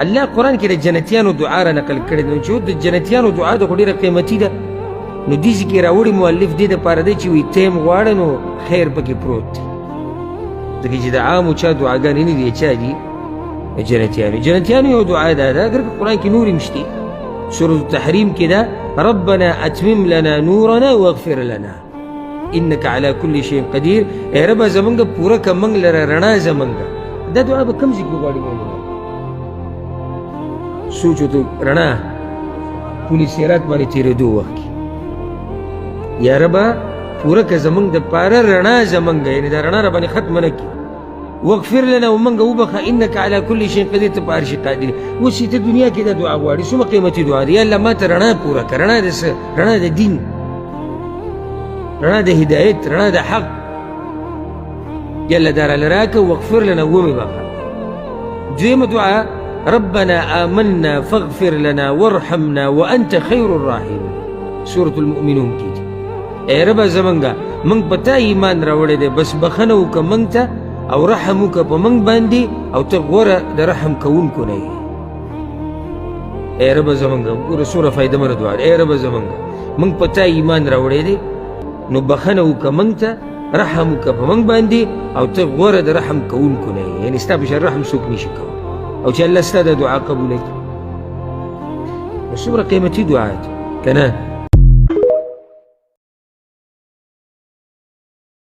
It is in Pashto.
الله قرآن کې د جنتیانو دعا را نقل کړې ده چې د جنتیانو دعا د خو ډېره قیمتي ده. نو دې کې راوړي مؤلف دې دپاره دی چې وایي ته یې غواړه نو خیر پکې پروت دی، ځکه چې د عامو چا دعاګانې نه دي، چا دي؟ جنتیانو یو دعا دا ده، اگر که قرآن کې نور هم شته. سورة التحریم کې ده ربنا اتمم لنا نورنا واغفر لنا انك على كل شيء قدير. اے رب زمونږ پوره که موږ لره رڼا زمونږ. دا دعا به کوم ځای کې غواړي؟ سوچ وکړو رڼا پولي سیرات باندې تېرېدو وخت کې یا ربه پوره که زمونږ دپاره رڼا زمونږ، یعنې دا رڼا را باندې ختمه نه کړي. واغفر لنا ومنګه وبخه انك على كل شيء قدير، ته په هر شي قادر. اوس ته دنیا کې دا دعا غواړي، څومره قیمتي دعا ده. یا الله ما ته رڼا پوره کړه، رڼا د څه؟ رڼا د دین، رڼا د هدایت، رڼا د حق. یا الله دا راله راکړه واغفر لنا ومې بخه. دویمه دعا ربنا آمنا فاغفر لنا وارحمنا وانت خير الراحمين. سورة المؤمنون کې دي اے رب زمونږه موږ په تا ایمان راوړی دی، بس بخنه وکړه موږ ته او رحم وکړه په موږ باندې، او ته غوره د رحم کوونکو نه یې. اے رب زمونږه ګوره څومره فایدهمنه دعا ده. اے رب زمونږه موږ په تا ایمان راوړی دی، نو بخنه وکړه موږ ته، رحم وکړه په موږ باندې، او ته غوره د رحم کوونکو نه یې. یعنې ستا په شان رحم څوک نشي کولی، او چې الله ستا د دعا قبوله کړي. څومره قیمتي دعا ده که نه؟